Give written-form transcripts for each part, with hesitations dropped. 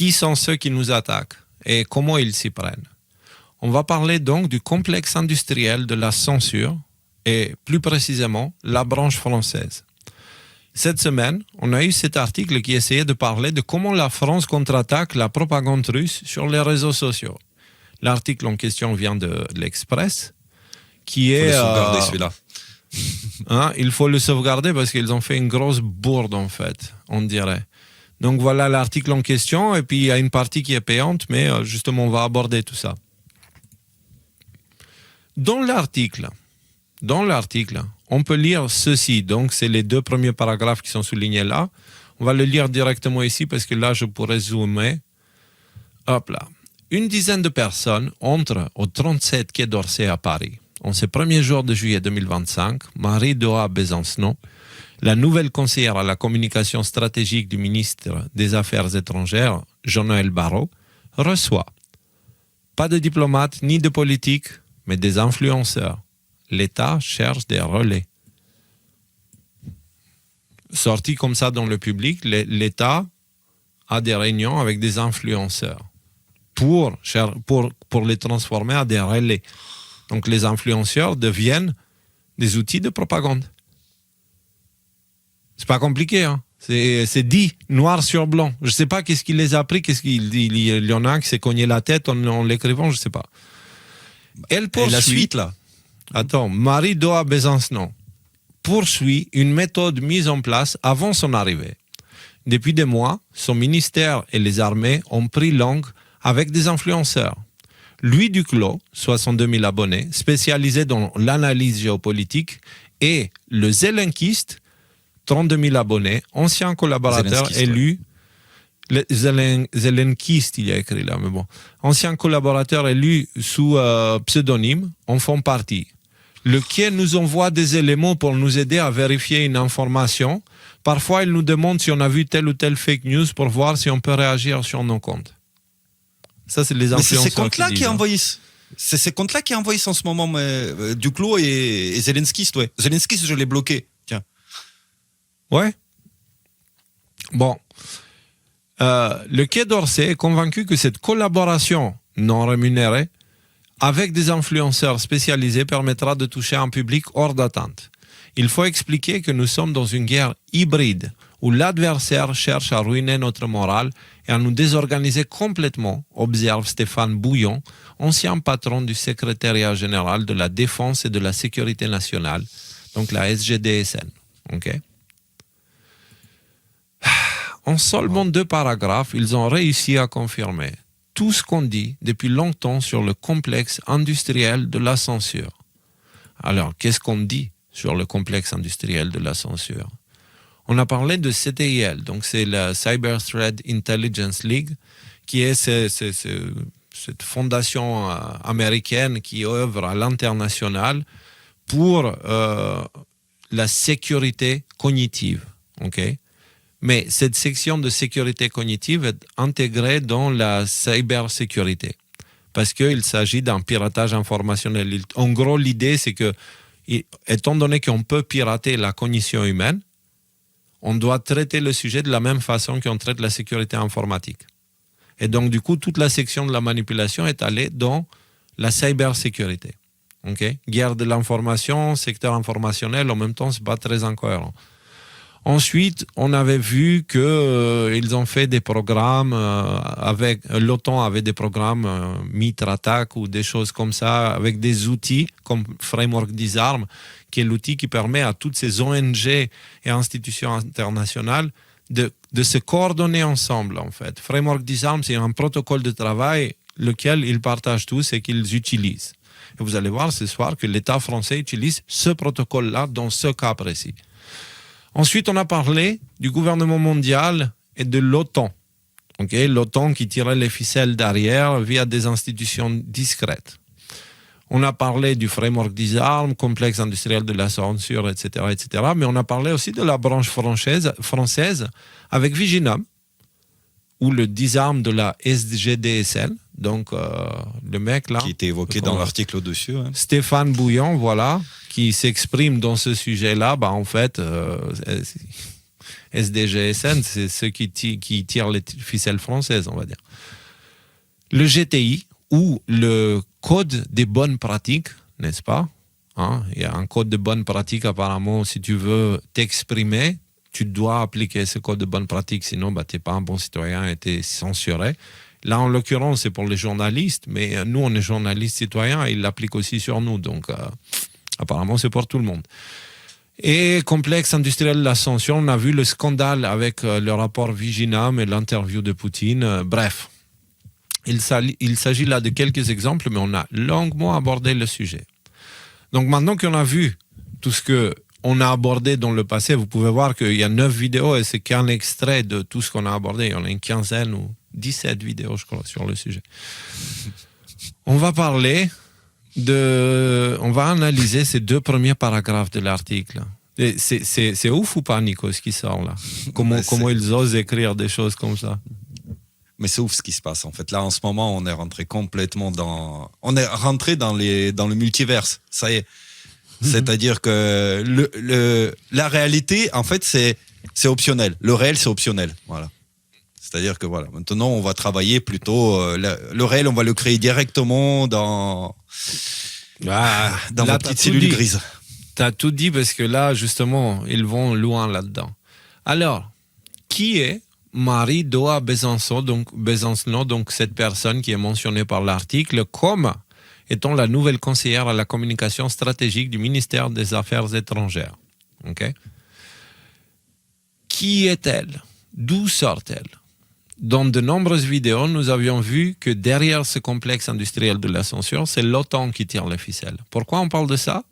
qui sont ceux qui nous attaquent et comment ils s'y prennent. On va parler donc du complexe industriel de la censure et plus précisément la branche française. Cette semaine, on a eu cet article qui essayait de parler de comment la France contre-attaque la propagande russe sur les réseaux sociaux. L'article en question vient de l'Express, qui est... Il faut le sauvegarder celui-là. Il faut le sauvegarder parce qu'ils ont fait une grosse bourde en fait, on dirait. Donc voilà l'article en question et puis il y a une partie qui est payante, mais justement on va aborder tout ça. Dans l'article, on peut lire ceci. Donc, c'est les 2 premiers paragraphes qui sont soulignés là. On va le lire directement ici parce que là, je pourrais zoomer. Hop là. Une dizaine de personnes entrent au 37 quai d'Orsay à Paris. En ce premier jour de juillet 2025, Marie-Doa Besancenot, la nouvelle conseillère à la communication stratégique du ministre des Affaires étrangères, Jean-Noël Barrot, reçoit pas de diplomates ni de politiques, mais des influenceurs. L'État cherche des relais. Sorti comme ça dans le public, l'État a des réunions avec des influenceurs pour les transformer en des relais. Donc les influenceurs deviennent des outils de propagande. C'est pas compliqué, hein? C'est dit, noir sur blanc. Je sais pas qu'est-ce qu'il les a pris, il y en a un qui s'est cogné la tête en l'écrivant, je sais pas. Elle poursuit, et la suite, là. Attends, Marie-Doa Besancenot poursuit une méthode mise en place avant son arrivée. Depuis des mois, son ministère et les armées ont pris langue avec des influenceurs. Louis Duclos, 62 000 abonnés, spécialisé dans l'analyse géopolitique, et le Zelenskyste, 32 000 abonnés, ancien collaborateur élu... Zelenskyste, il y a écrit là, mais bon. Anciens collaborateurs élus sous pseudonyme en font partie. Le quai nous envoie des éléments pour nous aider à vérifier une information. Parfois, il nous demande si on a vu telle ou telle fake news pour voir si on peut réagir sur nos comptes. Ça, c'est les influenceurs. Mais c'est ces comptes-là qui envahissent. C'est ces comptes-là qui envahissent en ce moment, Duclos et Zelenskyste, ouais. Zelenskyste, je l'ai bloqué. Tiens. Ouais. Bon. Le Quai d'Orsay est convaincu que cette collaboration non rémunérée avec des influenceurs spécialisés permettra de toucher un public hors d'atteinte. Il faut expliquer que nous sommes dans une guerre hybride où l'adversaire cherche à ruiner notre morale et à nous désorganiser complètement, observe Stéphane Bouillon, ancien patron du secrétariat général de la Défense et de la Sécurité nationale, donc la SGDSN. Okay? En seulement 2 paragraphes, ils ont réussi à confirmer tout ce qu'on dit depuis longtemps sur le complexe industriel de la censure. Alors, qu'est-ce qu'on dit sur le complexe industriel de la censure? On a parlé de CTIL, donc c'est la Cyber Threat Intelligence League, qui est cette fondation américaine qui œuvre à l'international pour la sécurité cognitive. Okay? Mais cette section de sécurité cognitive est intégrée dans la cybersécurité parce qu'il s'agit d'un piratage informationnel. En gros, l'idée, c'est que, étant donné qu'on peut pirater la cognition humaine, on doit traiter le sujet de la même façon qu'on traite la sécurité informatique. Et donc, du coup, toute la section de la manipulation est allée dans la cybersécurité. Okay? Guerre de l'information, secteur informationnel, en même temps, c'est pas très incohérent. Ensuite, on avait vu qu'ils ont fait des programmes l'OTAN avait des programmes Mitre Attack ou des choses comme ça avec des outils comme Framework Disarm, qui est l'outil qui permet à toutes ces ONG et institutions internationales de se coordonner ensemble en fait. Framework Disarm, c'est un protocole de travail lequel ils partagent tous et qu'ils utilisent. Et vous allez voir ce soir que l'État français utilise ce protocole-là dans ce cas précis. Ensuite, on a parlé du gouvernement mondial et de l'OTAN. Okay? L'OTAN qui tirait les ficelles derrière via des institutions discrètes. On a parlé du framework Disarm, complexe industriel de la censure, etc., etc. Mais on a parlé aussi de la branche française avec Viginum, ou le Disarm de la SGDSN. Donc, le mec là... Qui était évoqué dans l'article au-dessus. Hein. Stéphane Bouillon, voilà, qui s'exprime dans ce sujet-là, en fait, SDGSN, c'est ceux qui tirent les ficelles françaises, on va dire. Le GTI, ou le code des bonnes pratiques, n'est-ce pas? Il y a un code de bonnes pratiques, apparemment, si tu veux t'exprimer, tu dois appliquer ce code de bonnes pratiques, sinon tu n'es pas un bon citoyen et tu es censuré. Là, en l'occurrence, c'est pour les journalistes, mais nous, on est journalistes citoyens et ils l'appliquent aussi sur nous. Donc, apparemment, c'est pour tout le monde. Et complexe industriel de l'ascension, on a vu le scandale avec le rapport Viginam et l'interview de Poutine. Bref, il s'agit là de quelques exemples, mais on a longuement abordé le sujet. Donc, maintenant qu'on a vu tout ce qu'on a abordé dans le passé, vous pouvez voir qu'il y a 9 vidéos et c'est qu'un extrait de tout ce qu'on a abordé. Il y en a une quinzaine ou 17 vidéos, je crois, sur le sujet. On va analyser ces 2 premiers paragraphes de l'article. Et c'est ouf ou pas, Nico, ce qui sort là? Comment ils osent écrire des choses comme ça? Mais c'est ouf ce qui se passe. En fait, là, en ce moment, on est rentré complètement dans le multiverse. Ça y est. C'est-à-dire que la réalité, en fait, c'est optionnel. Le réel, c'est optionnel. Voilà. C'est-à-dire que voilà, maintenant, on va travailler plutôt le réel, on va le créer directement dans ma petite cellule grise. Tu as tout dit parce que là, justement, ils vont loin là-dedans. Alors, qui est Marie Doa Besançon, donc cette personne qui est mentionnée par l'article, comme étant la nouvelle conseillère à la communication stratégique du ministère des Affaires étrangères. Okay? Qui est-elle? D'où sort-elle? Dans de nombreuses vidéos, nous avions vu que derrière ce complexe industriel de la censure, c'est l'OTAN qui tire les ficelles. Pourquoi on parle de ça?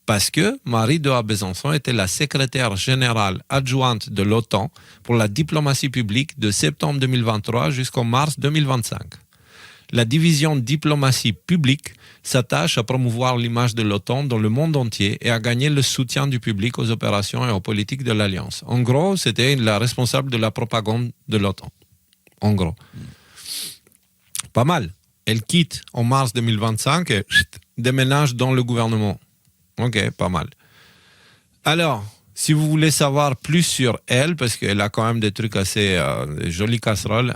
Parce que Marie Doa Besançon était la secrétaire générale adjointe de l'OTAN pour la diplomatie publique de septembre 2023 jusqu'en mars 2025. La division diplomatie publique s'attache à promouvoir l'image de l'OTAN dans le monde entier et à gagner le soutien du public aux opérations et aux politiques de l'Alliance. En gros, c'était la responsable de la propagande de l'OTAN. En gros. Pas mal. Elle quitte en mars 2025 et déménage dans le gouvernement. Ok, pas mal. Alors, si vous voulez savoir plus sur elle, parce qu'elle a quand même des trucs assez jolies casseroles,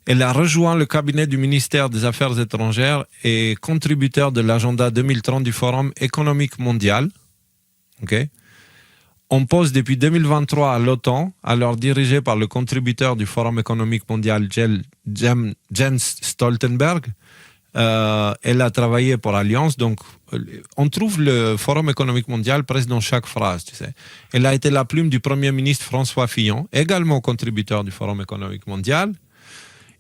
elle a rejoint le cabinet du ministère des Affaires étrangères et contributeur de l'agenda 2030 du Forum économique mondial. Okay. On pose depuis 2023 à l'OTAN, alors dirigé par le contributeur du Forum économique mondial Jens Stoltenberg. Elle a travaillé pour Alliance, donc on trouve le Forum économique mondial presque dans chaque phrase, tu sais. Elle a été la plume du Premier ministre François Fillon, également contributeur du Forum économique mondial,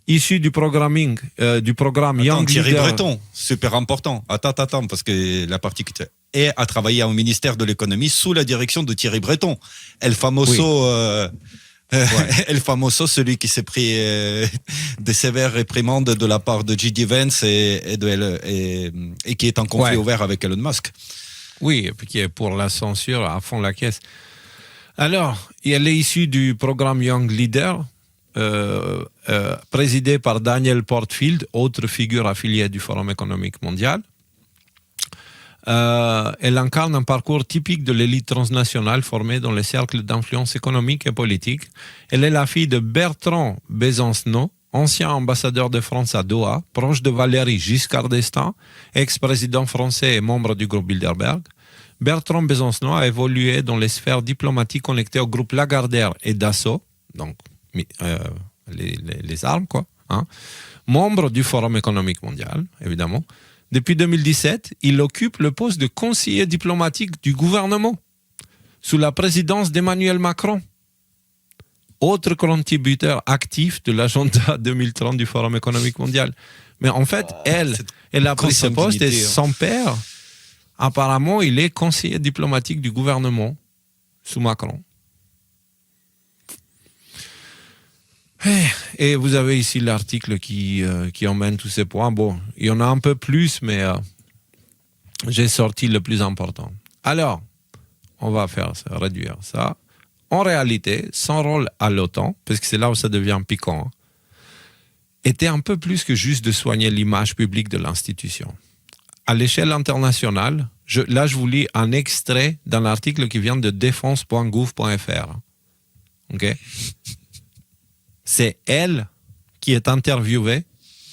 issu du programme Young Thierry Leader. Breton, super important. Attends, parce que la partie et a travaillé au ministère de l'économie sous la direction de Thierry Breton, El Famoso. Oui. El Famoso, celui qui s'est pris des sévères réprimandes de la part de J.D. Vance et qui est en conflit ouvert avec Elon Musk. Oui, et puis qui est pour la censure à fond la caisse. Alors, elle est issue du programme Young Leader, présidé par Daniel Portfield, autre figure affiliée du Forum économique mondial. Elle incarne un parcours typique de l'élite transnationale formée dans les cercles d'influence économique et politique. Elle est la fille de Bertrand Besancenot, ancien ambassadeur de France à Doha, proche de Valéry Giscard d'Estaing, ex-président français et membre du groupe Bilderberg. Bertrand Besancenot a évolué dans les sphères diplomatiques connectées au groupe Lagardère et Dassault, donc les armes, quoi. Hein. Membre du Forum économique mondial, évidemment. Depuis 2017, il occupe le poste de conseiller diplomatique du gouvernement sous la présidence d'Emmanuel Macron. Autre contributeur actif de l'agenda 2030 du Forum économique mondial. Mais en fait, elle a pris ce poste et son père, apparemment, il est conseiller diplomatique du gouvernement sous Macron. Et vous avez ici l'article qui emmène tous ces points. Bon, il y en a un peu plus, mais j'ai sorti le plus important. Alors, on va faire ça, réduire ça. En réalité, son rôle à l'OTAN, parce que c'est là où ça devient piquant, était un peu plus que juste de soigner l'image publique de l'institution. À l'échelle internationale, je vous lis un extrait d'un article qui vient de défense.gouv.fr. ok? C'est elle qui est interviewée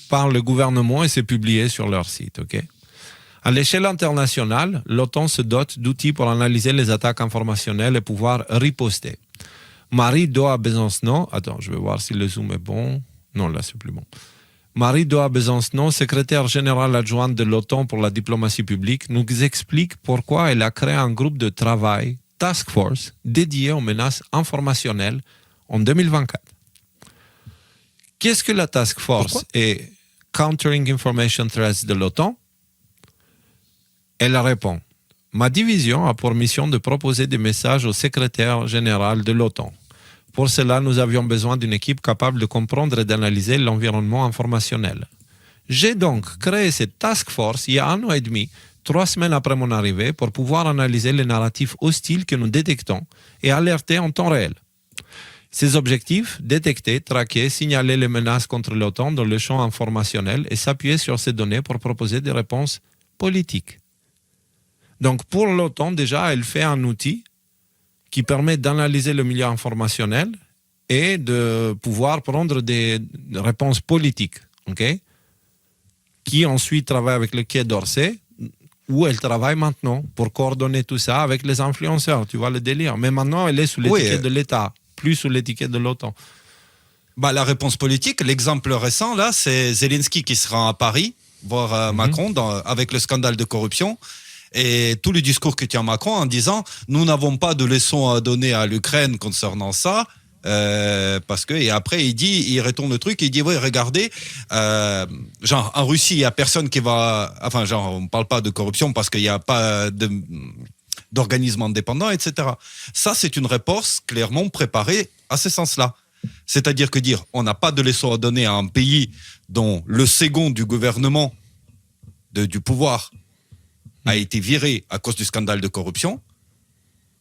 par le gouvernement et c'est publié sur leur site, ok? À l'échelle internationale, l'OTAN se dote d'outils pour analyser les attaques informationnelles et pouvoir riposter. Marie Doa Besancenot, attends, je vais voir si le zoom est bon. Non, là, c'est plus bon. Marie Doa Besancenot, secrétaire générale adjointe de l'OTAN pour la diplomatie publique, nous explique pourquoi elle a créé un groupe de travail, Task Force, dédié aux menaces informationnelles en 2024. Qu'est-ce que la Task Force et Countering Information Threats de l'OTAN? Elle répond. Ma division a pour mission de proposer des messages au secrétaire général de l'OTAN. Pour cela, nous avions besoin d'une équipe capable de comprendre et d'analyser l'environnement informationnel. J'ai donc créé cette task force il y a 1 an et demi, 3 semaines après mon arrivée, pour pouvoir analyser les narratifs hostiles que nous détectons et alerter en temps réel. Ces objectifs, détecter, traquer, signaler les menaces contre l'OTAN dans le champ informationnel et s'appuyer sur ces données pour proposer des réponses politiques. Donc pour l'OTAN, déjà, elle fait un outil qui permet d'analyser le milieu informationnel et de pouvoir prendre des réponses politiques, ok? Qui ensuite travaille avec le Quai d'Orsay, où elle travaille maintenant pour coordonner tout ça avec les influenceurs, tu vois le délire. Mais maintenant, elle est sous l'étiquette de l'État, plus sous l'étiquette de l'OTAN. Bah, la réponse politique, l'exemple récent, là, c'est Zelensky qui se rend à Paris, voir Macron avec le scandale de corruption. Et tout le discours que tient Macron en disant « Nous n'avons pas de leçons à donner à l'Ukraine concernant ça », parce que, et après, il retourne le truc, il dit « Oui, regardez, genre, en Russie, il n'y a personne qui va... » Enfin, genre, on ne parle pas de corruption parce qu'il n'y a pas d'organisme indépendant, etc. Ça, c'est une réponse clairement préparée à ce sens-là. C'est-à-dire que dire « On n'a pas de leçons à donner à un pays dont le second du gouvernement, du pouvoir, a été viré à cause du scandale de corruption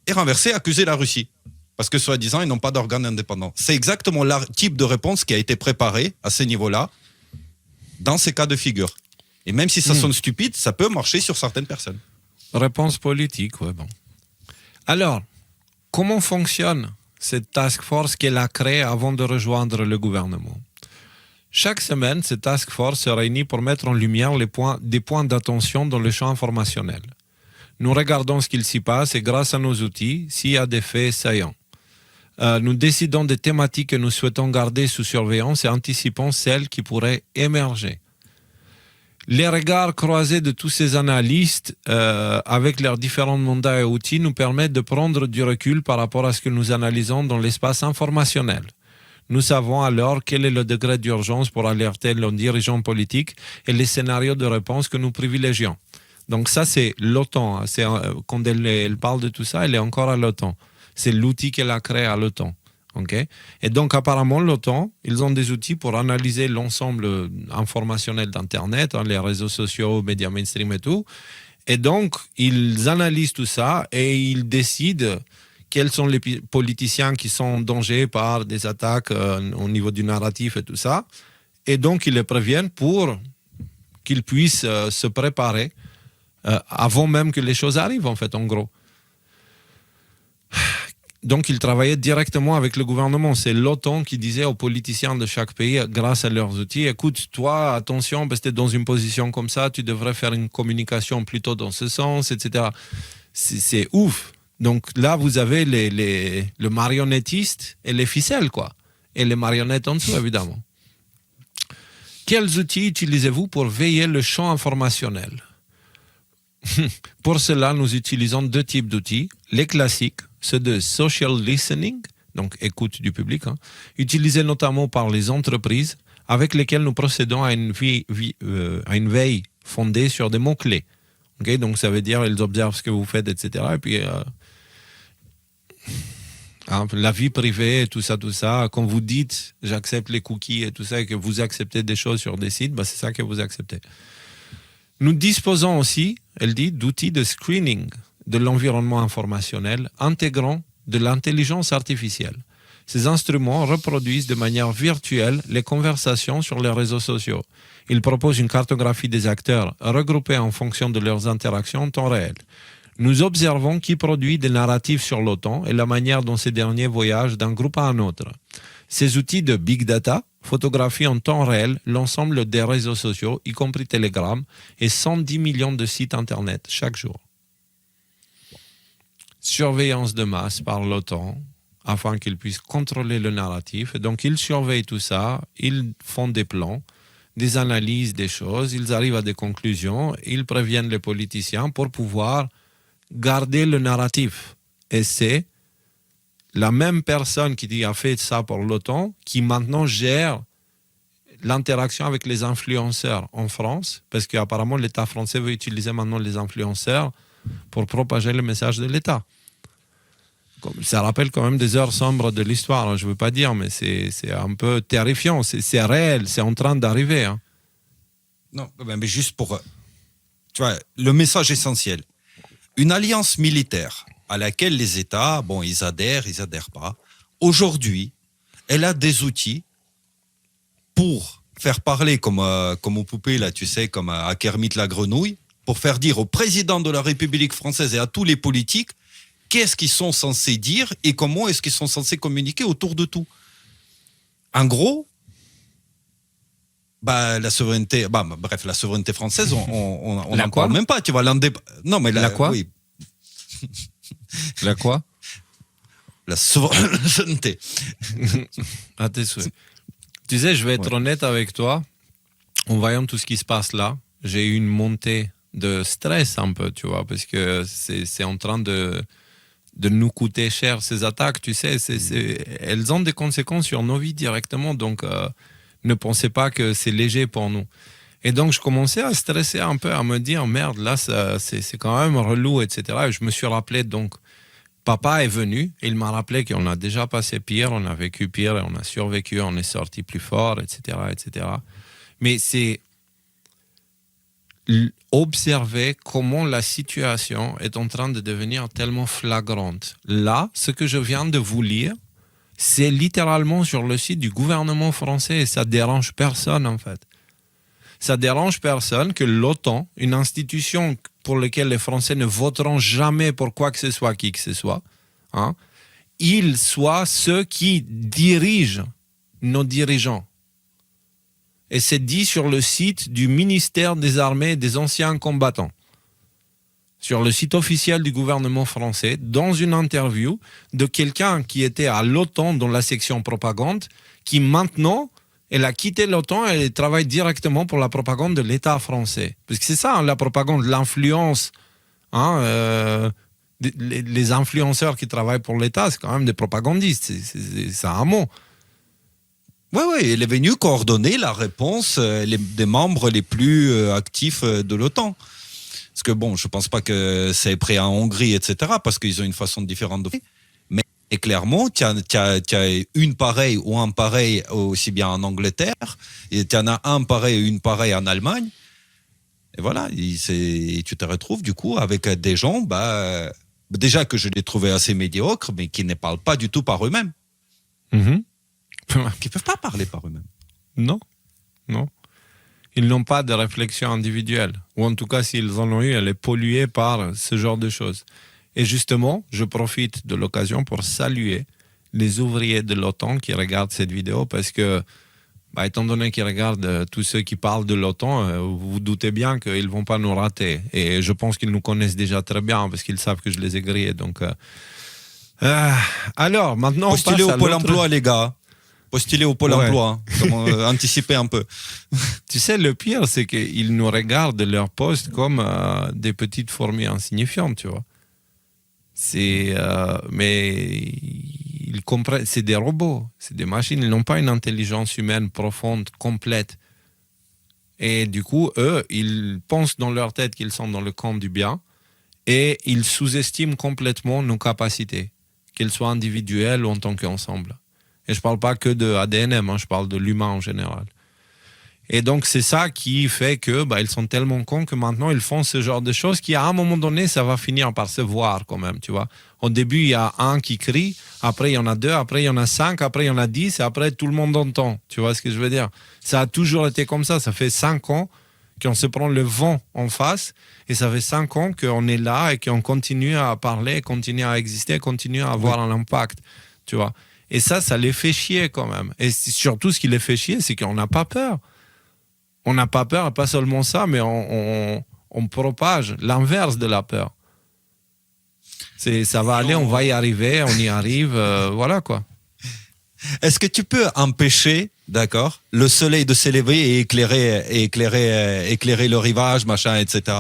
et renversé, accuser la Russie. Parce que, soi-disant, ils n'ont pas d'organes indépendants. C'est exactement le type de réponse qui a été préparée à ce niveau-là dans ces cas de figure. Et même si ça sonne stupide, ça peut marcher sur certaines personnes. Réponse politique, ouais, bon. Alors, comment fonctionne cette task force qu'elle a créée avant de rejoindre le gouvernement? Chaque semaine, cette task force se réunit pour mettre en lumière des points d'attention dans le champ informationnel. Nous regardons ce qu'il s'y passe et grâce à nos outils, s'il y a des faits saillants. Nous décidons des thématiques que nous souhaitons garder sous surveillance et anticipons celles qui pourraient émerger. Les regards croisés de tous ces analystes avec leurs différents mandats et outils nous permettent de prendre du recul par rapport à ce que nous analysons dans l'espace informationnel. Nous savons alors quel est le degré d'urgence pour alerter nos dirigeants politiques et les scénarios de réponse que nous privilégions. Donc ça, c'est l'OTAN. Quand elle parle de tout ça, elle est encore à l'OTAN. C'est l'outil qu'elle a créé à l'OTAN. Okay? Et donc apparemment, l'OTAN, ils ont des outils pour analyser l'ensemble informationnel d'Internet, les réseaux sociaux, médias mainstream et tout. Et donc, ils analysent tout ça et ils décident quels sont les politiciens qui sont en danger par des attaques au niveau du narratif et tout ça. Et donc, ils les préviennent pour qu'ils puissent se préparer avant même que les choses arrivent, en fait, en gros. Donc, ils travaillaient directement avec le gouvernement. C'est l'OTAN qui disait aux politiciens de chaque pays, grâce à leurs outils, écoute, toi, attention, parce que tu es dans une position comme ça, tu devrais faire une communication plutôt dans ce sens, etc. C'est ouf. Donc là, vous avez le marionnettiste et les ficelles, quoi. Et les marionnettes en dessous, évidemment. Quels outils utilisez-vous pour veiller le champ informationnel? Pour cela, nous utilisons 2 types d'outils. Les classiques, ceux de social listening, donc écoute du public, utilisés notamment par les entreprises avec lesquelles nous procédons à une veille fondée sur des mots-clés. Okay? Donc ça veut dire ils observent ce que vous faites, etc. Et puis la vie privée, tout ça, quand vous dites j'accepte les cookies et tout ça et que vous acceptez des choses sur des sites, c'est ça que vous acceptez. Nous disposons aussi, elle dit, d'outils de screening de l'environnement informationnel intégrant de l'intelligence artificielle. Ces instruments reproduisent de manière virtuelle les conversations sur les réseaux sociaux. Ils proposent une cartographie des acteurs regroupés en fonction de leurs interactions en temps réel. Nous observons qui produit des narratifs sur l'OTAN et la manière dont ces derniers voyagent d'un groupe à un autre. Ces outils de big data photographient en temps réel l'ensemble des réseaux sociaux, y compris Telegram, et 110 millions de sites Internet chaque jour. Surveillance de masse par l'OTAN, afin qu'ils puissent contrôler le narratif. Et donc, ils surveillent tout ça, ils font des plans, des analyses des choses, ils arrivent à des conclusions, ils préviennent les politiciens pour pouvoir garder le narratif. Et c'est la même personne qui a fait ça pour l'OTAN qui maintenant gère l'interaction avec les influenceurs en France, parce qu'apparemment l'État français veut utiliser maintenant les influenceurs pour propager le message de l'État. Ça rappelle quand même des heures sombres de l'histoire, je ne veux pas dire, mais c'est un peu terrifiant, c'est réel, c'est en train d'arriver. Hein. Non, mais juste pour... Tu vois, le message essentiel. Une alliance militaire à laquelle les États, bon, ils adhèrent pas. Aujourd'hui, elle a des outils pour faire parler comme aux poupées, là, tu sais, comme à Kermit la grenouille, pour faire dire au président de la République française et à tous les politiques qu'est-ce qu'ils sont censés dire et comment est-ce qu'ils sont censés communiquer autour de tout. En gros, la souveraineté, la souveraineté française, on n'en parle même pas, tu vois. Non, mais la quoi oui. La quoi? La souveraineté. À tes souhaits. Tu sais, je vais être honnête avec toi. En voyant tout ce qui se passe là, j'ai eu une montée de stress un peu, tu vois, parce que c'est en train de nous coûter cher ces attaques, tu sais. Elles ont des conséquences sur nos vies directement, donc ne pensez pas que c'est léger pour nous. Et donc, je commençais à stresser un peu, à me dire, merde, là, c'est quand même relou, etc. Et je me suis rappelé, donc, papa est venu, et il m'a rappelé qu'on a déjà passé pire, on a vécu pire, et on a survécu, on est sorti plus fort, etc., etc. Mais c'est observer comment la situation est en train de devenir tellement flagrante. Là, ce que je viens de vous lire, c'est littéralement sur le site du gouvernement français, et ça dérange personne, en fait. Ça dérange personne que l'OTAN, une institution pour laquelle les Français ne voteront jamais pour quoi que ce soit, qui que ce soit, hein, ils soient ceux qui dirigent nos dirigeants. Et c'est dit sur le site du ministère des Armées et des Anciens Combattants. Sur le site officiel du gouvernement français, dans une interview de quelqu'un qui était à l'OTAN dans la section propagande, qui maintenant... Elle a quitté l'OTAN et elle travaille directement pour la propagande de l'État français. Parce que c'est ça, hein, la propagande, l'influence. Hein, les influenceurs qui travaillent pour l'État, c'est quand même des propagandistes. C'est un mot. Oui, elle est venue coordonner la réponse des membres les plus actifs de l'OTAN. Parce que bon, je ne pense pas que c'est prêt en Hongrie, etc., parce qu'ils ont une façon différente de faire. Et clairement, tu as une pareille ou un pareil aussi bien en Angleterre, et tu en as un pareil ou une pareille en Allemagne. Et voilà, et tu te retrouves du coup avec des gens, déjà que je les trouvais assez médiocres, mais qui ne parlent pas du tout par eux-mêmes. Mm-hmm. Qui ne peuvent pas parler par eux-mêmes. Non. Ils n'ont pas de réflexion individuelle. Ou en tout cas, s'ils en ont eu, elle est polluée par ce genre de choses. Et justement, je profite de l'occasion pour saluer les ouvriers de l'OTAN qui regardent cette vidéo parce que, étant donné qu'ils regardent tous ceux qui parlent de l'OTAN, vous vous doutez bien qu'ils ne vont pas nous rater. Et je pense qu'ils nous connaissent déjà très bien parce qu'ils savent que je les ai grillés. Donc, alors, maintenant, postulez au Pôle emploi, les gars. Postulez au Pôle emploi. Anticiper un peu. Tu sais, le pire, c'est qu'ils nous regardent leur poste comme des petites fourmis insignifiantes, tu vois. Mais ils comprennent, c'est des robots, c'est des machines, ils n'ont pas une intelligence humaine profonde, complète. Et du coup, eux, ils pensent dans leur tête qu'ils sont dans le camp du bien et ils sous-estiment complètement nos capacités, qu'elles soient individuelles ou en tant qu'ensemble. Et je ne parle pas que de ADNM, je parle de l'humain en général. Et donc, c'est ça qui fait que ils sont tellement cons que maintenant, ils font ce genre de choses qui, à un moment donné, ça va finir par se voir quand même, tu vois. Au début, il y a un qui crie, après, il y en a 2, après, il y en a 5, après, il y en a 10, et après, tout le monde entend. Tu vois ce que je veux dire? Ça a toujours été comme ça. Ça fait 5 ans qu'on se prend le vent en face, et ça fait 5 ans qu'on est là et qu'on continue à parler, continue à exister, continue à avoir un impact, tu vois. Et ça les fait chier quand même. Et surtout, ce qui les fait chier, c'est qu'on n'a pas peur. On n'a pas peur, pas seulement ça, mais on propage l'inverse de la peur. Ça va aller, on va y arriver, on y arrive, voilà quoi. Est-ce que tu peux empêcher, d'accord, le soleil de s'élever et éclairer le rivage, machin, etc.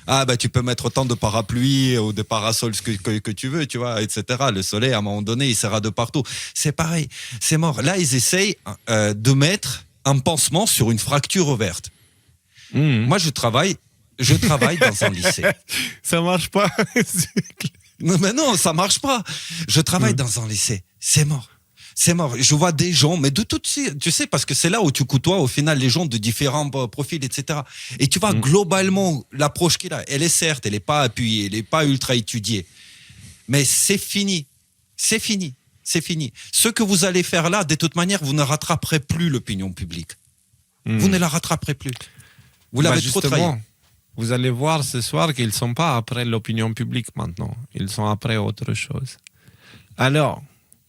Ah tu peux mettre autant de parapluies ou de parasols que tu veux, tu vois, etc. Le soleil, à un moment donné, il sera de partout. C'est pareil, c'est mort. Là, ils essayent de mettre un pansement sur une fracture ouverte. Moi, je travaille dans un lycée. Ça marche pas. Non, mais non, ça marche pas. Je travaille dans un lycée. C'est mort. C'est mort. Je vois des gens, mais de toutes, tu sais, parce que c'est là où tu côtoies au final les gens de différents profils, etc. Et tu vois globalement l'approche qu'il a. Elle est certes, elle n'est pas appuyée, elle n'est pas ultra étudiée, mais c'est fini. C'est fini. C'est fini. Ce que vous allez faire là, de toute manière, vous ne rattraperez plus l'opinion publique. Vous ne la rattraperez plus. Vous l'avez trop trahi. Vous allez voir ce soir qu'ils ne sont pas après l'opinion publique maintenant. Ils sont après autre chose. Alors,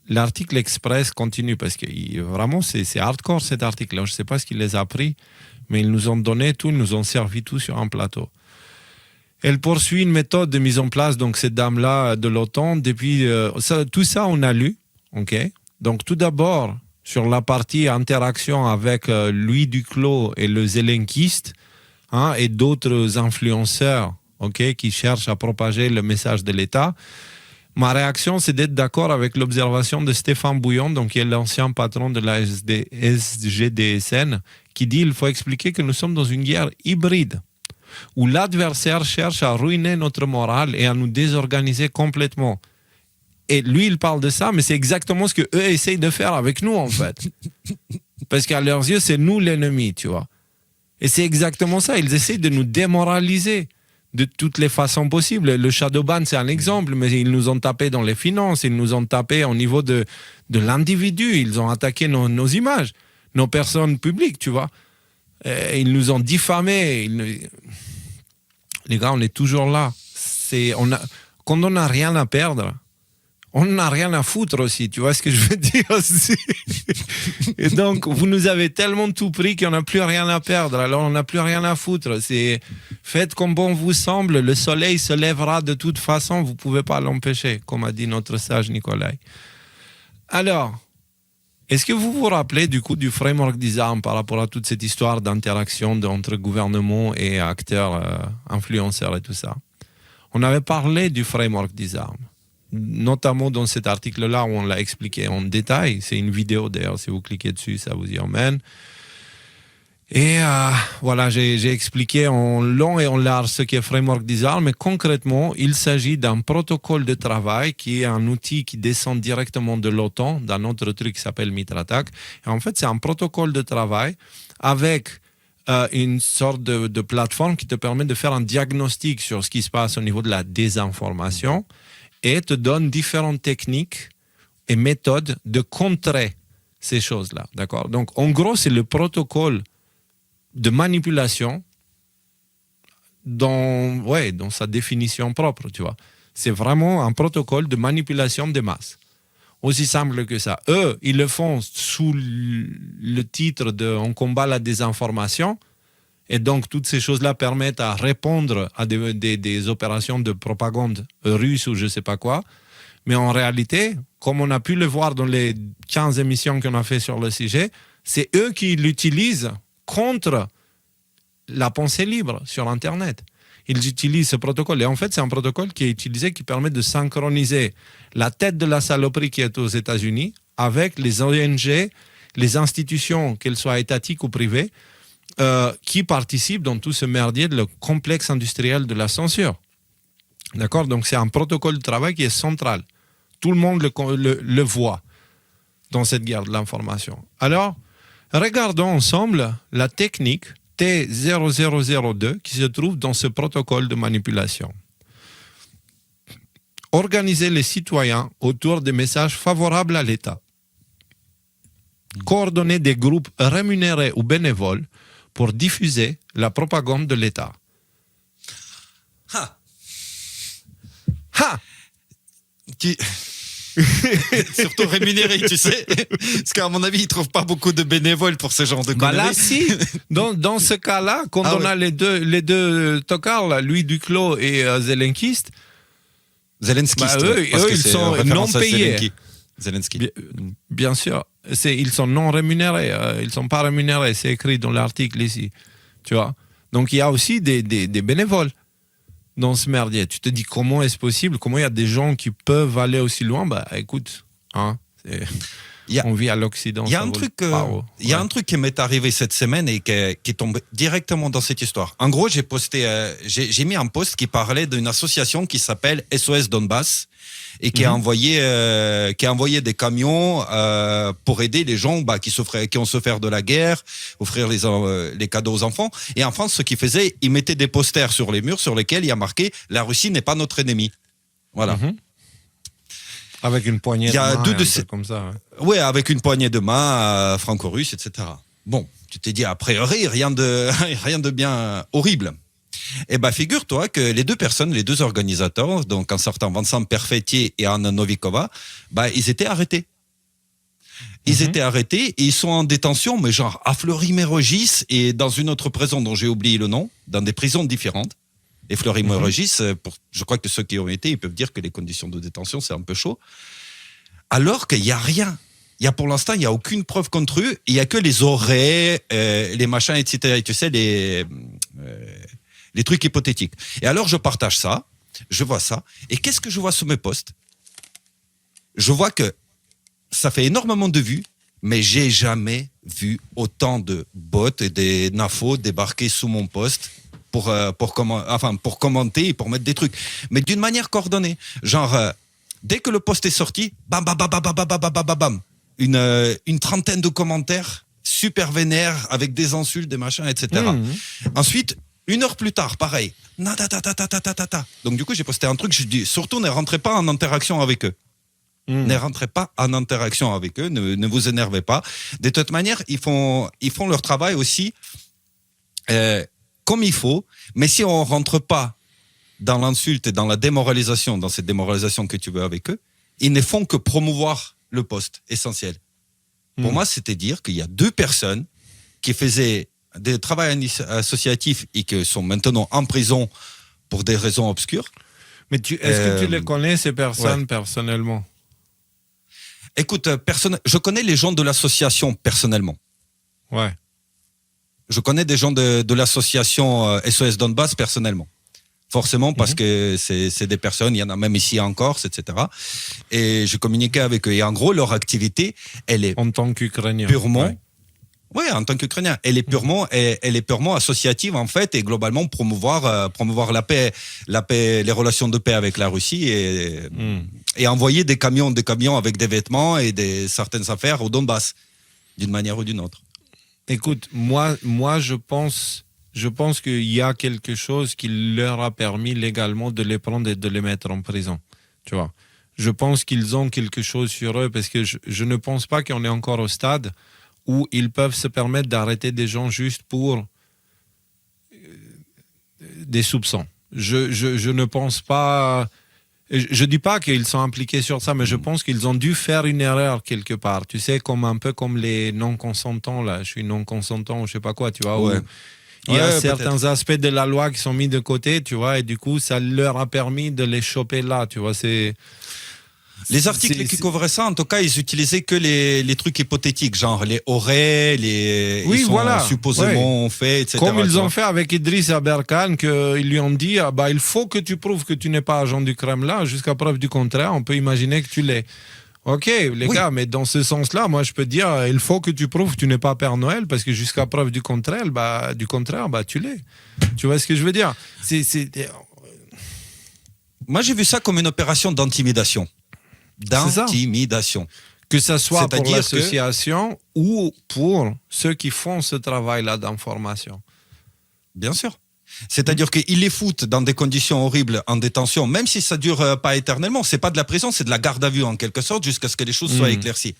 l'article Express continue parce que vraiment, c'est hardcore cet article. Je ne sais pas ce qu'il les a pris, mais ils nous ont donné tout, ils nous ont servi tout sur un plateau. Elle poursuit une méthode de mise en place, donc cette dame-là de l'OTAN, depuis tout ça, on a lu. Okay. Donc tout d'abord, sur la partie interaction avec Louis Duclos et le Zelenskyiste, et d'autres influenceurs qui cherchent à propager le message de l'État, ma réaction, c'est d'être d'accord avec l'observation de Stéphane Bouillon, donc, qui est l'ancien patron de la SGDSN, qui dit qu'il faut expliquer que nous sommes dans une guerre hybride, où l'adversaire cherche à ruiner notre morale et à nous désorganiser complètement. Et lui, il parle de ça, mais c'est exactement ce qu'eux essayent de faire avec nous, en fait. Parce qu'à leurs yeux, c'est nous l'ennemi, tu vois. Et c'est exactement ça, ils essayent de nous démoraliser de toutes les façons possibles. Le shadowban, c'est un exemple, mais ils nous ont tapé dans les finances, ils nous ont tapé au niveau de l'individu, ils ont attaqué nos images, nos personnes publiques, tu vois. Et ils nous ont diffamés. Les gars, on est toujours là. Quand on n'a rien à perdre, on n'a rien à foutre aussi, tu vois ce que je veux dire aussi. Et donc, vous nous avez tellement tout pris qu'on n'a plus rien à perdre, alors on n'a plus rien à foutre. Faites comme bon vous semble, le soleil se lèvera de toute façon, vous ne pouvez pas l'empêcher, comme a dit notre sage Nicolai. Alors, est-ce que vous vous rappelez du coup du framework disarm par rapport à toute cette histoire d'interaction entre gouvernement et acteurs, influenceurs et tout ça? On avait parlé du framework disarm, notamment dans cet article-là où on l'a expliqué en détail. C'est une vidéo d'ailleurs, si vous cliquez dessus, ça vous y emmène. Et voilà, j'ai expliqué en long et en large ce qu'est Framework Disarm, mais concrètement, il s'agit d'un protocole de travail qui est un outil qui descend directement de l'OTAN, d'un autre truc qui s'appelle MitraTac. Et en fait, c'est un protocole de travail avec une sorte de plateforme qui te permet de faire un diagnostic sur ce qui se passe au niveau de la désinformation et te donne différentes techniques et méthodes de contrer ces choses-là. D'accord ? Donc, en gros, c'est le protocole de manipulation dans sa définition propre, tu vois. C'est vraiment un protocole de manipulation des masses. Aussi simple que ça. Eux, ils le font sous le titre de « On combat la désinformation ». Et donc, toutes ces choses-là permettent à répondre à des opérations de propagande russe ou je ne sais pas quoi. Mais en réalité, comme on a pu le voir dans les 15 émissions qu'on a fait sur le sujet, c'est eux qui l'utilisent contre la pensée libre sur Internet. Ils utilisent ce protocole. Et en fait, c'est un protocole qui est utilisé qui permet de synchroniser la tête de la saloperie qui est aux États-Unis avec les ONG, les institutions, qu'elles soient étatiques ou privées, qui participent dans tout ce merdier de le complexe industriel de la censure. D'accord ? Donc, c'est un protocole de travail qui est central. Tout le monde le voit dans cette guerre de l'information. Alors, regardons ensemble la technique T0002 qui se trouve dans ce protocole de manipulation. Organiser les citoyens autour des messages favorables à l'État. Coordonner des groupes rémunérés ou bénévoles pour diffuser la propagande de l'État. Ah. Ha! Surtout rémunéré, tu sais. Parce qu'à mon avis, ils ne trouvent pas beaucoup de bénévoles pour ce genre de conneries. Là, si. Dans ce cas-là, quand on a les deux tocards, là, Louis Duclos et Zelensky, Zelensky, eux, ils sont non payés. Zelensky. Bien sûr. Ils sont non rémunérés. Ils ne sont pas rémunérés. C'est écrit dans l'article ici. Tu vois. Donc, il y a aussi des bénévoles dans ce merdier. Tu te dis comment est-ce possible? Comment il y a des gens qui peuvent aller aussi loin? Bah écoute, hein, on vit à l'Occident. Il y a un truc qui m'est arrivé cette semaine et qui tombe directement dans cette histoire. En gros, j'ai mis un post qui parlait d'une association qui s'appelle SOS Donbass et qui a envoyé des camions pour aider les gens qui ont souffert de la guerre, offrir les cadeaux aux enfants. Et en France, ce qu'ils faisaient, ils mettaient des posters sur les murs sur lesquels il y a marqué « La Russie n'est pas notre ennemi ». Voilà. Avec une poignée de main, comme ça. Ouais, avec une poignée de main, franco-russe, etc. Bon, tu t'es dit, a priori, rien de bien horrible. Eh ben, figure-toi que les deux organisateurs, donc un certain Vincent Perfettier et Anna Novikova, ils étaient arrêtés. Ils étaient arrêtés et ils sont en détention, mais genre à Fleury-Mérogis et dans une autre prison dont j'ai oublié le nom, dans des prisons différentes. Et Fleury-Mérogis, je crois que ceux qui ont été, ils peuvent dire que les conditions de détention, c'est un peu chaud. Alors qu'il n'y a rien. Pour l'instant, il n'y a aucune preuve contre eux. Il n'y a que les oreilles, les machins, etc. Et tu sais, les trucs hypothétiques. Et alors, je partage ça, je vois ça. Et qu'est-ce que je vois sur mes posts? Je vois que ça fait énormément de vues, mais j'ai jamais vu autant de bots et des nafos débarquer sous mon post pour commenter et pour mettre des trucs. Mais d'une manière coordonnée. Genre, dès que le post est sorti, bam, bam, bam, bam, bam, bam, bam, bam, bam, une trentaine de commentaires super vénères avec des insultes, des machins, etc. Ensuite, 1 heure plus tard, pareil. Donc du coup, j'ai posté un truc, je dis, surtout ne rentrez pas en interaction avec eux. Ne rentrez pas en interaction avec eux, ne vous énervez pas. De toute manière, ils font leur travail aussi comme il faut, mais si on rentre pas dans l'insulte et dans la démoralisation, dans cette démoralisation que tu veux avec eux, ils ne font que promouvoir le poste essentiel. Pour moi, c'était dire qu'il y a 2 personnes qui faisaient des travaux associatifs et qui sont maintenant en prison pour des raisons obscures. Mais est-ce que tu les connais, ces personnes, personnellement? Écoute, je connais les gens de l'association personnellement. Ouais. Je connais des gens de l'association SOS Donbass personnellement. Forcément, parce que c'est des personnes, il y en a même ici en Corse, etc. Et je communiquais avec eux. Et en gros, leur activité, elle est en tant qu'Ukrainien. Purement. Ouais, en tant qu'Ukrainien. Elle est purement associative, en fait, et globalement promouvoir la paix, les relations de paix avec la Russie et envoyer des camions avec des vêtements et certaines affaires au Donbass, d'une manière ou d'une autre. Écoute, moi, je pense qu'il y a quelque chose qui leur a permis légalement de les prendre et de les mettre en prison. Tu vois. Je pense qu'ils ont quelque chose sur eux parce que je ne pense pas qu'on est encore au stade où ils peuvent se permettre d'arrêter des gens juste pour des soupçons. Je ne pense pas... Je dis pas qu'ils sont impliqués sur ça, mais je pense qu'ils ont dû faire une erreur quelque part. Tu sais, un peu comme les non-consentants, là. Je suis non-consentant ou je sais pas quoi, tu vois. Ouais. Il y a certains aspects de la loi qui sont mis de côté, tu vois, et du coup, ça leur a permis de les choper là, tu vois. Les articles qui couvraient ça, en tout cas, ils utilisaient que les trucs hypothétiques, genre les auraient, supposément fait, etc. Comme ils ont fait avec Idriss Aberkan, qu'ils lui ont dit, il faut que tu prouves que tu n'es pas agent du Kremlin, jusqu'à preuve du contraire, on peut imaginer que tu l'es. Ok, les gars, mais dans ce sens-là, moi, je peux te dire, il faut que tu prouves que tu n'es pas Père Noël, parce que jusqu'à preuve du contraire, tu l'es. Tu vois ce que je veux dire? Moi, j'ai vu ça comme une opération d'intimidation. Que ce soit pour l'association ou pour ceux qui font ce travail-là d'information. Bien sûr. C'est-à-dire qu'ils les foutent dans des conditions horribles en détention, même si ça dure pas éternellement. C'est pas de la prison, c'est de la garde à vue en quelque sorte, jusqu'à ce que les choses soient éclaircies.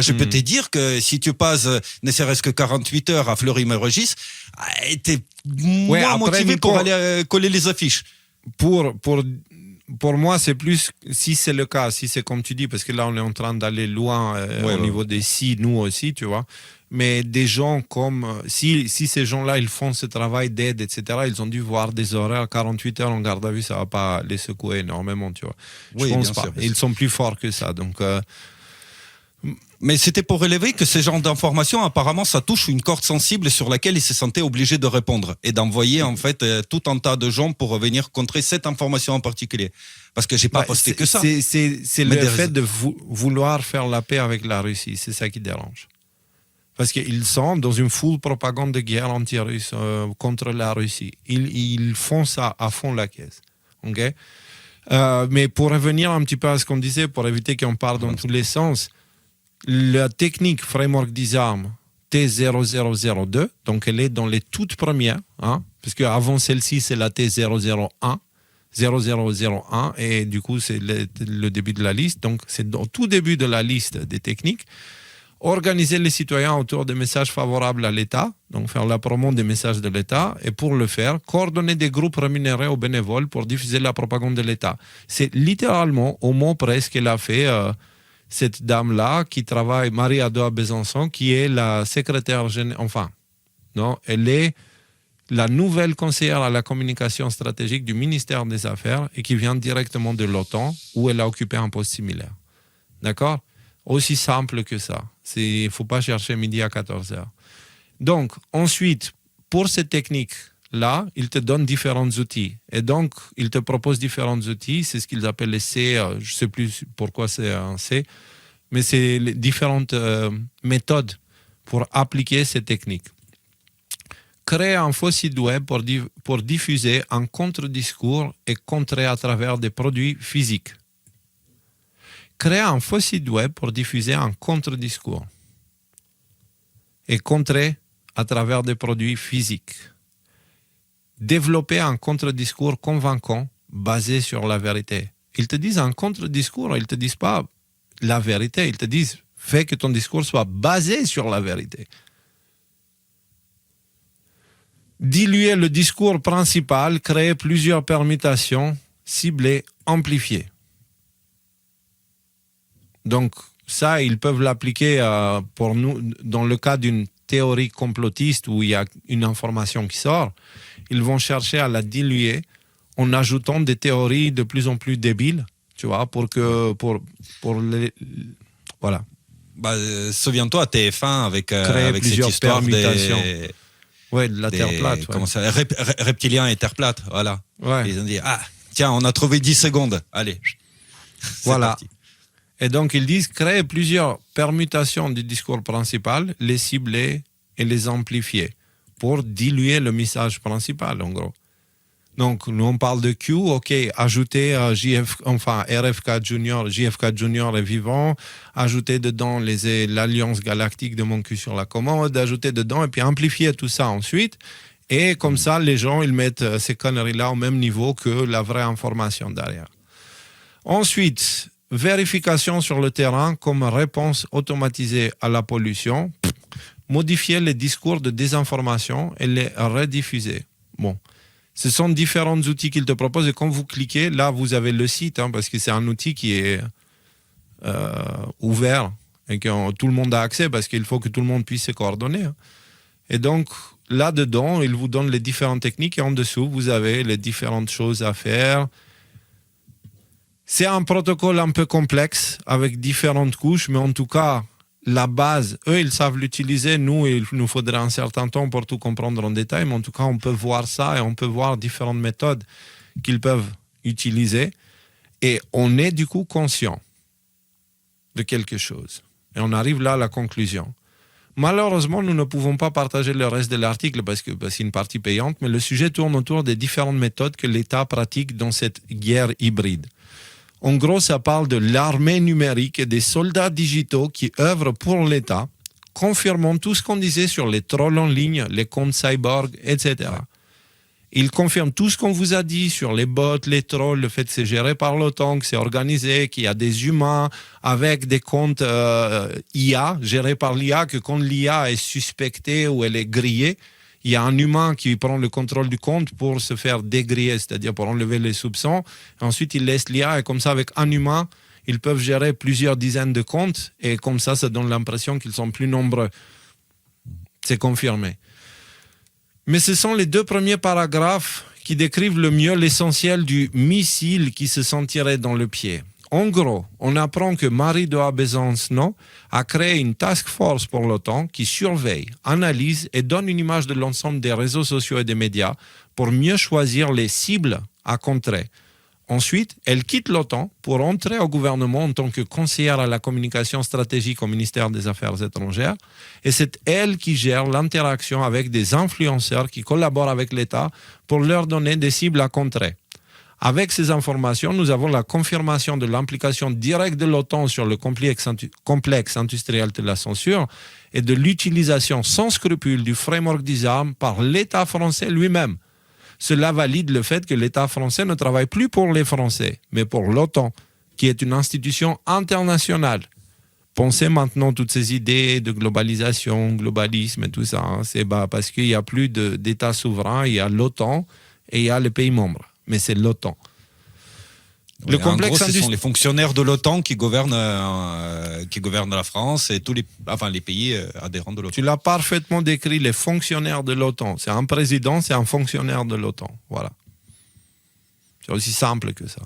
Je peux te dire que si tu passes ne serait-ce que 48 heures à Fleury-Mérogis, était Ouais, moins après, motivé Nico, pour aller coller les affiches. Pour moi, c'est plus, si c'est le cas, si c'est comme tu dis, parce que là, on est en train d'aller loin au niveau des si, nous aussi, tu vois. Mais des gens comme, si ces gens-là, ils font ce travail d'aide, etc., ils ont dû voir des horaires, 48 heures en garde à vue, ça va pas les secouer énormément, tu vois. Je Oui, pense bien pas. sûr, bien Ils sûr. sont plus forts que ça. Donc, Mais c'était pour relever que ces genres d'informations, apparemment, ça touche une corde sensible sur laquelle ils se sentaient obligés de répondre et d'envoyer en fait tout un tas de gens pour venir contrer cette information en particulier. Parce que j'ai pas posté que ça. C'est Mais le fait de vouloir faire la paix avec la Russie, c'est ça qui dérange. Parce qu'ils sont dans une full propagande de guerre anti-russe contre la Russie. Ils font ça à fond la caisse. Ok. Mais pour revenir un petit peu à ce qu'on disait, pour éviter qu'on parte dans tous les sens, la technique framework disarm T0002, donc elle est dans les toutes premières, hein, parce qu'avant celle-ci, c'est la T001, 0001, et du coup, c'est le début de la liste. Donc, c'est au tout début de la liste des techniques. Organiser les citoyens autour des messages favorables à l'État, donc faire la promo des messages de l'État, et pour le faire, coordonner des groupes rémunérés aux bénévoles pour diffuser la propagande de l'État. C'est littéralement, au mot près, ce qu'elle a fait cette dame-là qui travaille, Marie-Ado à Besançon, qui est la secrétaire générale, enfin, non, elle est la nouvelle conseillère à la communication stratégique du ministère des Affaires et qui vient directement de l'OTAN, où elle a occupé un poste similaire. D'accord ? Aussi simple que ça. Il ne faut pas chercher midi à 14h. Donc, ensuite, pour cette technique-là, il te donne différents outils. Et donc, il te propose différents outils. C'est ce qu'ils appellent les C. Je ne sais plus pourquoi c'est un C. Mais c'est les différentes méthodes pour appliquer ces techniques. Créer un faux site web pour diffuser un contre-discours et contrer à travers des produits physiques. Créer un faux site web pour diffuser un contre-discours et contrer à travers des produits physiques. Développer un contre-discours convaincant basé sur la vérité. Ils te disent un contre-discours, ils ne te disent pas la vérité, ils te disent fais que ton discours soit basé sur la vérité. Diluer le discours principal, créer plusieurs permutations ciblées, amplifiées. Donc, ça, ils peuvent l'appliquer pour nous dans le cas d'une théorie complotiste où il y a une information qui sort. Ils vont chercher à la diluer en ajoutant des théories de plus en plus débiles, tu vois, pour les, voilà. Souviens-toi, TF1 avec plusieurs cette histoire permutations. Ouais, de la Terre plate. Ouais. Comment ça, reptiliens et Terre plate, voilà. Ouais. Ils ont dit, tiens, on a trouvé 10 secondes, allez. Voilà. Parti. Et donc, ils disent créer plusieurs permutations du discours principal, les cibler et les amplifier pour diluer le message principal, en gros. Donc, nous, on parle de Q, OK, ajouter RFK Junior, JFK Junior est vivant, ajouter dedans l'Alliance Galactique de mon cul sur la commode, ajouter dedans et puis amplifier tout ça ensuite. Et comme ça, les gens, ils mettent ces conneries-là au même niveau que la vraie information derrière. Ensuite, vérification sur le terrain comme réponse automatisée à la pollution, modifier les discours de désinformation et les rediffuser. Bon, ce sont différents outils qu'ils te proposent et quand vous cliquez, là vous avez le site parce que c'est un outil qui est ouvert et que tout le monde a accès parce qu'il faut que tout le monde puisse se coordonner. Et donc là-dedans, il vous donne les différentes techniques et en dessous, vous avez les différentes choses à faire. C'est un protocole un peu complexe avec différentes couches, mais en tout cas, la base, eux, ils savent l'utiliser. Nous, il nous faudrait un certain temps pour tout comprendre en détail, mais en tout cas, on peut voir ça et on peut voir différentes méthodes qu'ils peuvent utiliser. Et on est du coup conscient de quelque chose. Et on arrive là à la conclusion. Malheureusement, nous ne pouvons pas partager le reste de l'article parce que c'est une partie payante, mais le sujet tourne autour des différentes méthodes que l'État pratique dans cette guerre hybride. En gros, ça parle de l'armée numérique et des soldats digitaux qui œuvrent pour l'État, confirmant tout ce qu'on disait sur les trolls en ligne, les comptes cyborg, etc. Ils confirment tout ce qu'on vous a dit sur les bots, les trolls, le fait que c'est géré par l'OTAN, que c'est organisé, qu'il y a des humains avec des comptes IA, gérés par l'IA, que quand l'IA est suspectée ou elle est grillée, il y a un humain qui prend le contrôle du compte pour se faire dégriller, c'est-à-dire pour enlever les soupçons. Ensuite, il laisse l'IA et comme ça, avec un humain, ils peuvent gérer plusieurs dizaines de comptes et comme ça donne l'impression qu'ils sont plus nombreux. C'est confirmé. Mais ce sont les 2 premiers paragraphes qui décrivent le mieux l'essentiel du missile qui se sentirait dans le pied. En gros, on apprend que Marie de Besancenot a créé une task force pour l'OTAN qui surveille, analyse et donne une image de l'ensemble des réseaux sociaux et des médias pour mieux choisir les cibles à contrer. Ensuite, elle quitte l'OTAN pour entrer au gouvernement en tant que conseillère à la communication stratégique au ministère des Affaires étrangères. Et c'est elle qui gère l'interaction avec des influenceurs qui collaborent avec l'État pour leur donner des cibles à contrer. Avec ces informations, nous avons la confirmation de l'implication directe de l'OTAN sur le complexe industriel de la censure et de l'utilisation sans scrupule du framework des armes par l'État français lui-même. Cela valide le fait que l'État français ne travaille plus pour les Français, mais pour l'OTAN, qui est une institution internationale. Pensez maintenant toutes ces idées de globalisation, globalisme et tout ça. C'est parce qu'il n'y a plus d'État souverain, il y a l'OTAN et il y a les pays membres. Mais c'est l'OTAN. Le complexe ce sont les fonctionnaires de l'OTAN qui gouvernent la France et tous les pays adhérents de l'OTAN. Tu l'as parfaitement décrit, les fonctionnaires de l'OTAN. C'est un président, c'est un fonctionnaire de l'OTAN. Voilà. C'est aussi simple que ça.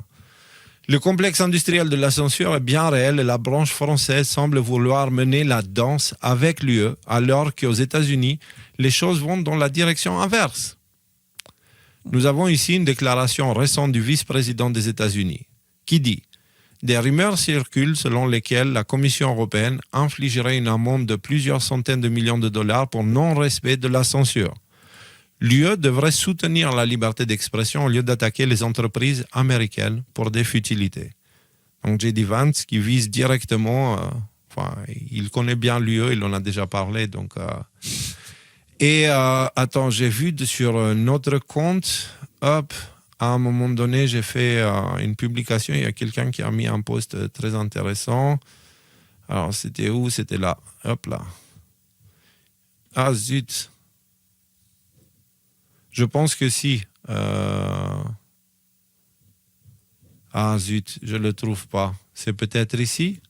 Le complexe industriel de la censure est bien réel et la branche française semble vouloir mener la danse avec l'UE, alors qu'aux États-Unis, les choses vont dans la direction inverse. Nous avons ici une déclaration récente du vice-président des États-Unis qui dit « Des rumeurs circulent selon lesquelles la Commission européenne infligerait une amende de plusieurs centaines de millions de dollars pour non-respect de la censure. L'UE devrait soutenir la liberté d'expression au lieu d'attaquer les entreprises américaines pour des futilités. » Donc J.D. Vance qui vise directement, il connaît bien l'UE, il en a déjà parlé, donc... Et attends, j'ai vu sur notre compte, à un moment donné, j'ai fait une publication, il y a quelqu'un qui a mis un post très intéressant. Alors, c'était où? C'était là. Hop là. Ah, zut. Je pense que si. Ah, zut, je ne le trouve pas. C'est peut-être ici?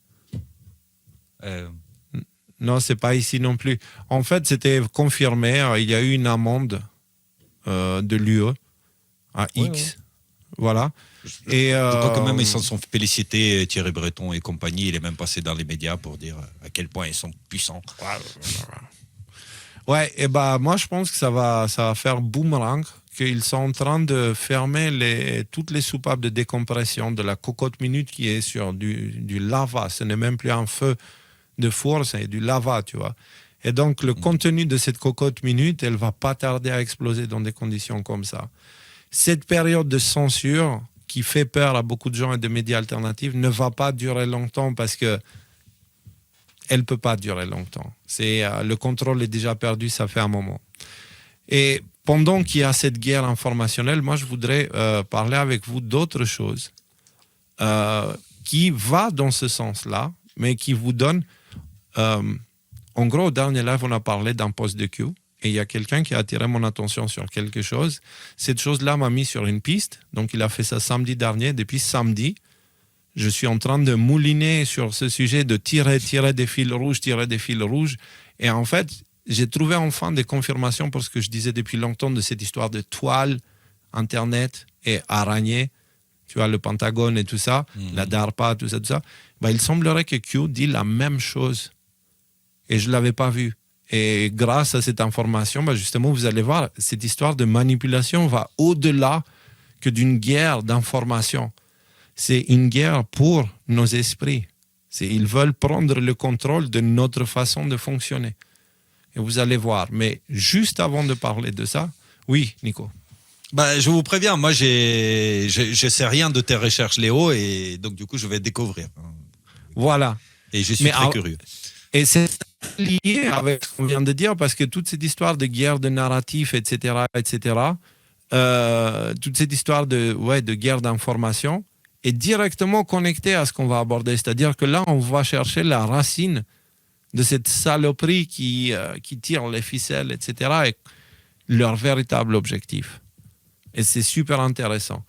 Non, c'est pas ici non plus. En fait, c'était confirmé. Il y a eu une amende de l'UE à X. Ouais. Voilà. Je crois que même ils s'en sont félicités, Thierry Breton et compagnie. Il est même passé dans les médias pour dire à quel point ils sont puissants. Ouais, et moi je pense que ça va faire boomerang, qu'ils sont en train de fermer toutes les soupapes de décompression de la cocotte minute qui est sur du lava. Ce n'est même plus un feu de four, c'est du lava, tu vois. Et donc, le contenu de cette cocotte minute, elle va pas tarder à exploser dans des conditions comme ça. Cette période de censure qui fait peur à beaucoup de gens et de médias alternatifs ne va pas durer longtemps parce que elle peut pas durer longtemps. Le contrôle est déjà perdu, ça fait un moment. Et pendant qu'il y a cette guerre informationnelle, moi, je voudrais parler avec vous d'autres choses qui va dans ce sens-là, mais qui vous donne... en gros, au dernier live, on a parlé d'un post de Q et il y a quelqu'un qui a attiré mon attention sur quelque chose. Cette chose-là m'a mis sur une piste. Donc, il a fait ça samedi dernier. Depuis samedi, je suis en train de mouliner sur ce sujet de tirer des fils rouges. Et en fait, j'ai trouvé enfin des confirmations pour ce que je disais depuis longtemps de cette histoire de toile, Internet et araignée. Tu vois, le Pentagone et tout ça, la DARPA, tout ça. Il semblerait que Q dit la même chose. Et je ne l'avais pas vu. Et grâce à cette information, justement, vous allez voir, cette histoire de manipulation va au-delà que d'une guerre d'information. C'est une guerre pour nos esprits. Ils veulent prendre le contrôle de notre façon de fonctionner. Et vous allez voir. Mais juste avant de parler de ça, oui, Nico. Je vous préviens, moi, je sais rien de tes recherches, Léo, et donc, du coup, je vais découvrir. Voilà. Et je suis très curieux. Et c'est lié avec ce qu'on vient de dire, parce que toute cette histoire de guerre de narratif, etc., toute cette histoire de guerre d'information est directement connectée à ce qu'on va aborder. C'est-à-dire que là, on va chercher la racine de cette saloperie qui tire les ficelles, etc. leur véritable objectif. Et c'est super intéressant.